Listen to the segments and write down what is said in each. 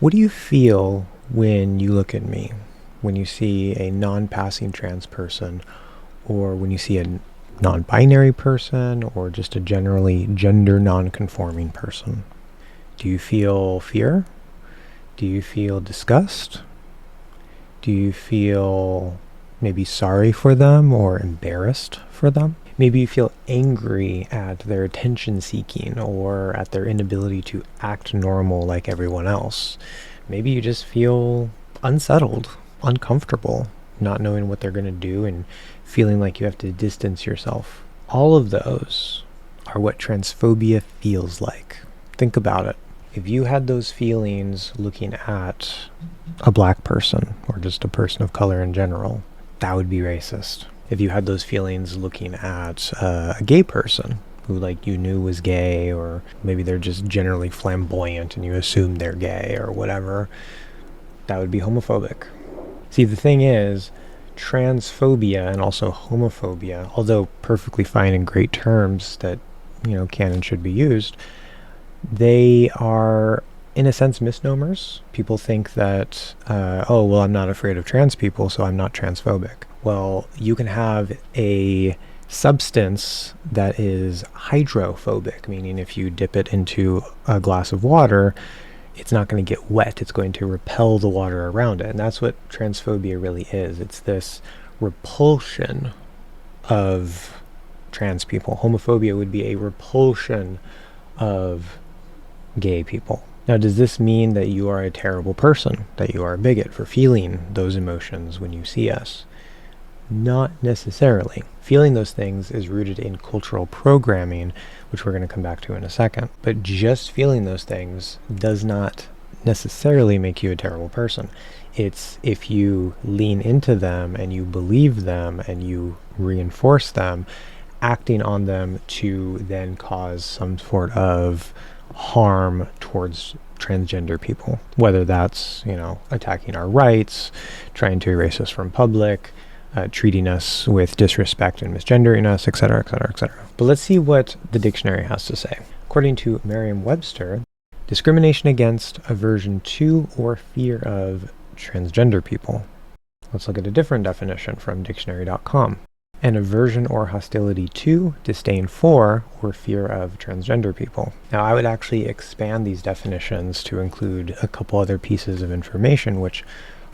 What do you feel when you look at me? When you see a non-passing trans person, or when you see a non-binary person, or just a generally gender non-conforming person? Do you feel fear? Do you feel disgust? Do you feel maybe sorry for them or embarrassed for them? Maybe you feel angry at their attention seeking or at their inability to act normal like everyone else. Maybe you just feel unsettled, uncomfortable, not knowing what they're going to do and feeling like you have to distance yourself. All of those are what transphobia feels like. Think about it. If you had those feelings looking at a black person or just a person of color in general, that would be racist. If you had those feelings looking at a gay person who like you knew was gay, or maybe they're just generally flamboyant and you assume they're gay or whatever, that would be homophobic. See, the thing is, transphobia and also homophobia, although perfectly fine and great terms that, can and should be used, they are, in a sense, misnomers. People think that, oh, well, I'm not afraid of trans people, so I'm not transphobic. Well, you can have a substance that is hydrophobic, meaning if you dip it into a glass of water, it's not going to get wet. It's going to repel the water around it. And that's what transphobia really is. It's this repulsion of trans people. Homophobia would be a repulsion of gay people. Now, does this mean that you are a terrible person, that you are a bigot for feeling those emotions when you see us? Not necessarily. Feeling those things is rooted in cultural programming, which we're going to come back to in a second. But just feeling those things does not necessarily make you a terrible person. It's if you lean into them and you believe them and you reinforce them, acting on them to then cause some sort of harm towards transgender people, whether that's, attacking our rights, trying to erase us from public, treating us with disrespect and misgendering us, etc., etc., etc. But let's see what the dictionary has to say. According to Merriam-Webster, discrimination against, aversion to, or fear of transgender people. Let's look at a different definition from dictionary.com. An aversion or hostility to, disdain for, or fear of transgender people. Now, I would actually expand these definitions to include a couple other pieces of information, which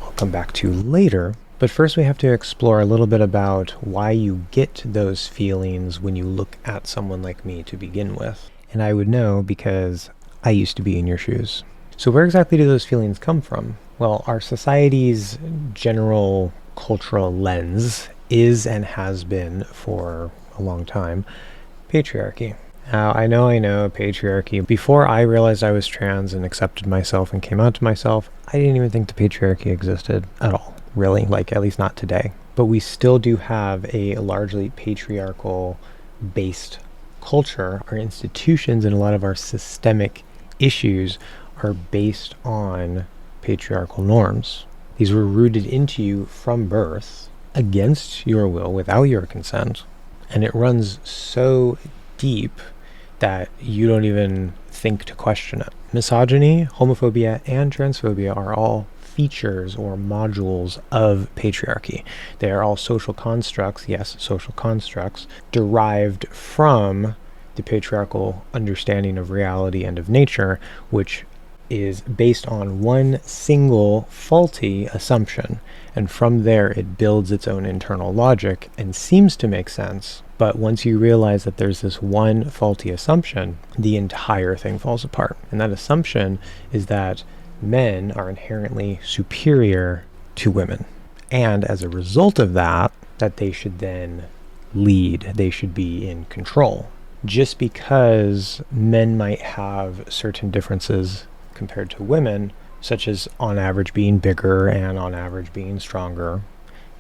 I'll come back to later. But first we have to explore a little bit about why you get those feelings when you look at someone like me to begin with. And I would know because I used to be in your shoes. So where exactly do those feelings come from? Well, our society's general cultural lens is and has been for a long time patriarchy. Now, I know patriarchy. Before I realized I was trans and accepted myself and came out to myself, I didn't even think the patriarchy existed at all. Really, at least not today. But we still do have a largely patriarchal based culture. Our institutions and a lot of our systemic issues are based on patriarchal norms. These were rooted into you from birth, against your will, without your consent. And it runs so deep that you don't even think to question it. Misogyny, homophobia, and transphobia are all features or modules of patriarchy. They are all social constructs, yes, social constructs, derived from the patriarchal understanding of reality and of nature, which is based on one single faulty assumption. And from there, it builds its own internal logic and seems to make sense. But once you realize that there's this one faulty assumption, the entire thing falls apart. And that assumption is that men are inherently superior to women. And as a result of that, that they should then lead, they should be in control. Just because men might have certain differences compared to women, such as on average being bigger and on average being stronger,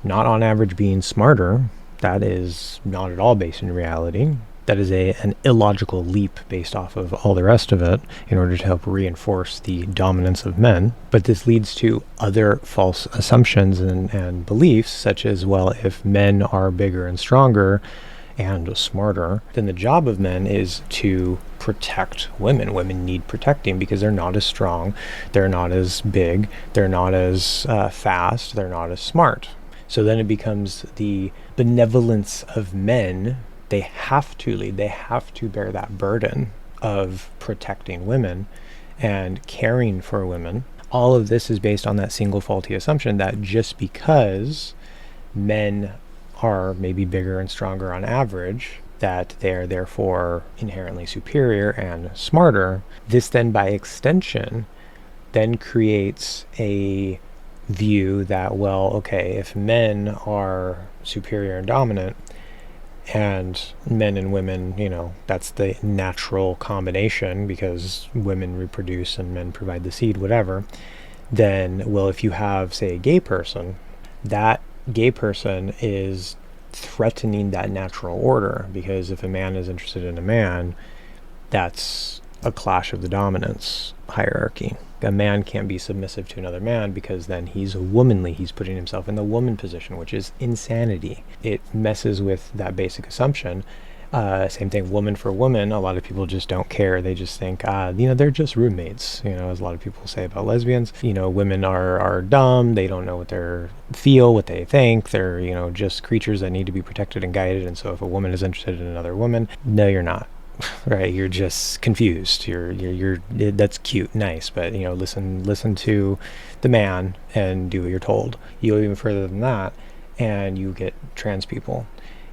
not on average being smarter, that is not at all based in reality. That is an illogical leap based off of all the rest of it in order to help reinforce the dominance of men. But this leads to other false assumptions and beliefs, such as, well, if men are bigger and stronger, and smarter, then the job of men is to protect women. Women need protecting because they're not as strong, they're not as big, they're not as fast, they're not as smart. So then it becomes the benevolence of men. They have to lead, they have to bear that burden of protecting women and caring for women. All of this is based on that single faulty assumption that just because men are maybe bigger and stronger on average, that they are therefore inherently superior and smarter. This then, by extension, then creates a view that, well, okay, if men are superior and dominant, and men and women, that's the natural combination because women reproduce and men provide the seed, whatever, then, well, if you have, say, a gay person, that gay person is threatening that natural order, because if a man is interested in a man, that's a clash of the dominance hierarchy. A man can't be submissive to another man because then he's womanly, he's putting himself in the woman position, which is insanity. It messes with that basic assumption. Same thing, woman for woman. A lot of people just don't care. They just think, they're just roommates. As a lot of people say about lesbians, women are dumb. They don't know what they feel, what they think. They're, just creatures that need to be protected and guided. And so if a woman is interested in another woman, no, you're not. Right? You're just confused. You're that's cute, nice, but listen to the man and do what you're told. You go even further than that, and you get trans people.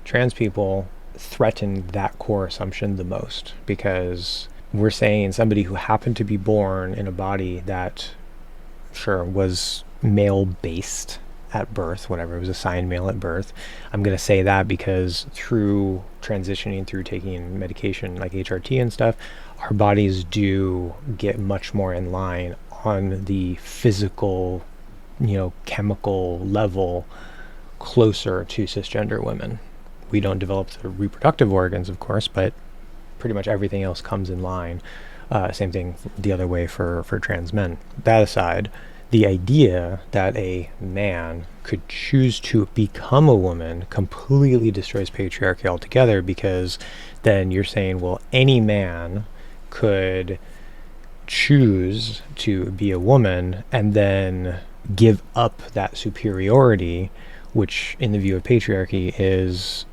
Trans people threaten that core assumption the most, because we're saying somebody who happened to be born in a body that was male based at birth, whatever, it was assigned male at birth. I'm going to say that because through transitioning, through taking medication like HRT and stuff, our bodies do get much more in line on the physical, chemical level, closer to cisgender women. We don't develop the reproductive organs, of course, but pretty much everything else comes in line. Same thing the other way for trans men. That aside, the idea that a man could choose to become a woman completely destroys patriarchy altogether, because then you're saying, well, any man could choose to be a woman and then give up that superiority, which in the view of patriarchy is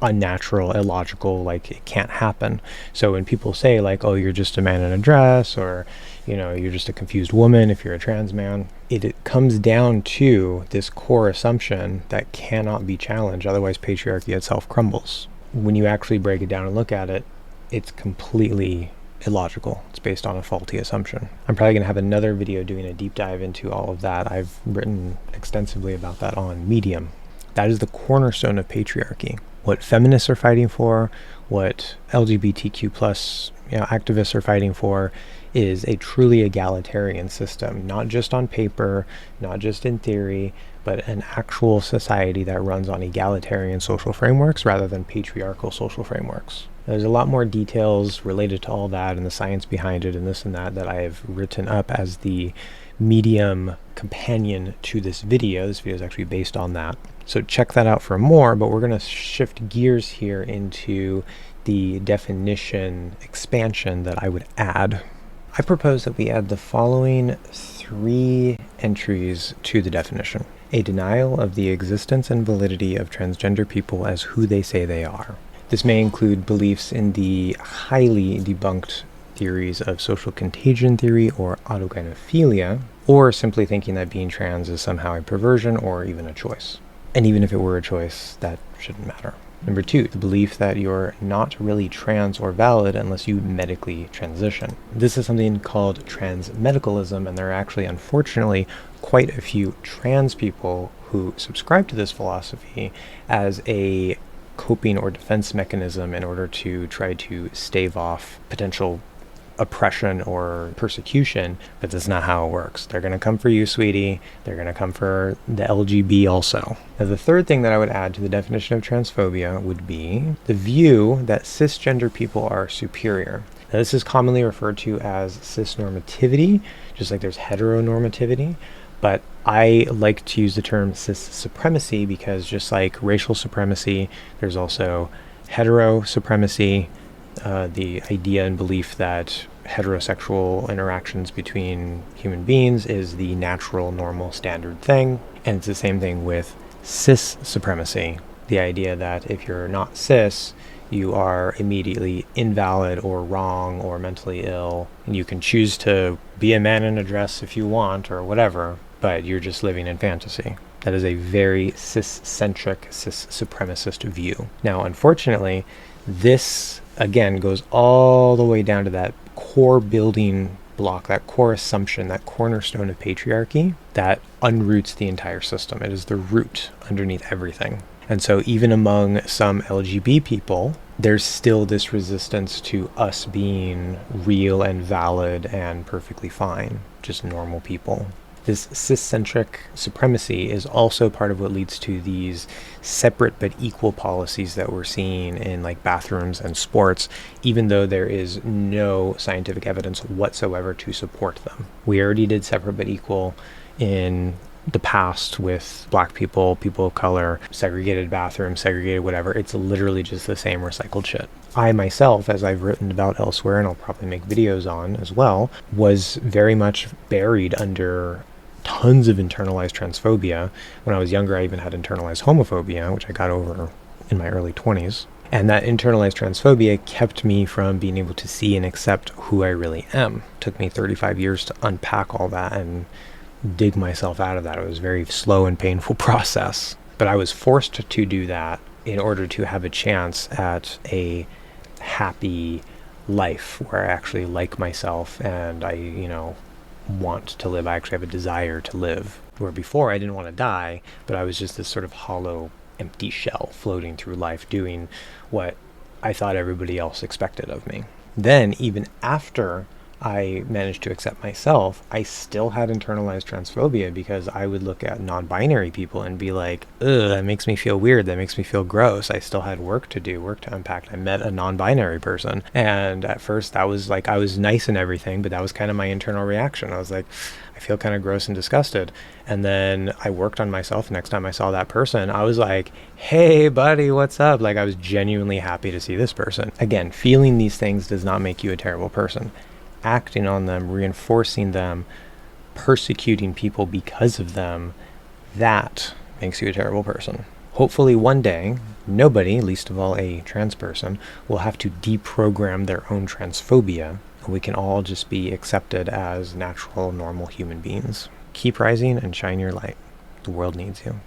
unnatural, illogical, like it can't happen. So when people say like, oh, you're just a man in a dress, or you're just a confused woman if you're a trans man, it comes down to this core assumption that cannot be challenged, otherwise patriarchy itself crumbles. When you actually break it down and look at it, it's completely illogical. It's based on a faulty assumption. I'm probably going to have another video doing a deep dive into all of that. I've written extensively about that on Medium. That is the cornerstone of patriarchy. What feminists are fighting for, what LGBTQ plus activists are fighting for, is a truly egalitarian system, not just on paper, not just in theory, but an actual society that runs on egalitarian social frameworks rather than patriarchal social frameworks. There's a lot more details related to all that and the science behind it and this and that I have written up as the Medium companion to this video. This video is actually based on that. So check that out for more, but we're going to shift gears here into the definition expansion that I would add. I propose that we add the following 3 entries to the definition. A denial of the existence and validity of transgender people as who they say they are. This may include beliefs in the highly debunked theories of social contagion theory or autogynephilia, or simply thinking that being trans is somehow a perversion or even a choice. And even if it were a choice, that shouldn't matter. Number 2, the belief that you're not really trans or valid unless you medically transition. This is something called transmedicalism, and there are actually, unfortunately, quite a few trans people who subscribe to this philosophy as a coping or defense mechanism in order to try to stave off potential oppression or persecution, but that's not how it works. They're going to come for you, sweetie. They're going to come for the LGB also. Now, the third thing that I would add to the definition of transphobia would be the view that cisgender people are superior. Now, this is commonly referred to as cisnormativity, just like there's heteronormativity, but I like to use the term cis supremacy because just like racial supremacy, there's also hetero supremacy, the idea and belief that heterosexual interactions between human beings is the natural, normal, standard thing. And it's the same thing with cis supremacy, the idea that if you're not cis, you are immediately invalid or wrong or mentally ill. And you can choose to be a man in a dress if you want or whatever, but you're just living in fantasy. That is a very cis-centric, cis-supremacist view. Now, unfortunately, this, again, goes all the way down to that core building block, that core assumption, that cornerstone of patriarchy that unroots the entire system. It is the root underneath everything. And so even among some LGBT people, there's still this resistance to us being real and valid and perfectly fine, just normal people. This cis-centric supremacy is also part of what leads to these separate but equal policies that we're seeing in like bathrooms and sports, even though there is no scientific evidence whatsoever to support them. We already did separate but equal in the past with black people, people of color, segregated bathrooms, segregated whatever. It's literally just the same recycled shit. I myself, as I've written about elsewhere, and I'll probably make videos on as well, was very much buried under tons of internalized transphobia. When I was younger, I even had internalized homophobia, which I got over in my early 20s. And that internalized transphobia kept me from being able to see and accept who I really am. It took me 35 years to unpack all that and dig myself out of that. It was a very slow and painful process. But I was forced to do that in order to have a chance at a happy life where I actually like myself and I, want to live. I actually have a desire to live. Where before I didn't want to die, but I was just this sort of hollow, empty shell floating through life doing what I thought everybody else expected of me. Then, even after I managed to accept myself, I still had internalized transphobia because I would look at non-binary people and be like, ugh, that makes me feel weird. That makes me feel gross. I still had work to do, work to unpack. I met a non-binary person. And at first that was like, I was nice and everything, but that was kind of my internal reaction. I was like, I feel kind of gross and disgusted. And then I worked on myself. Next time I saw that person, I was like, hey buddy, what's up? Like I was genuinely happy to see this person. Again, feeling these things does not make you a terrible person. Acting on them, reinforcing them, persecuting people because of them, that makes you a terrible person. Hopefully one day, nobody, least of all a trans person, will have to deprogram their own transphobia, and we can all just be accepted as natural, normal human beings. Keep rising and shine your light. The world needs you.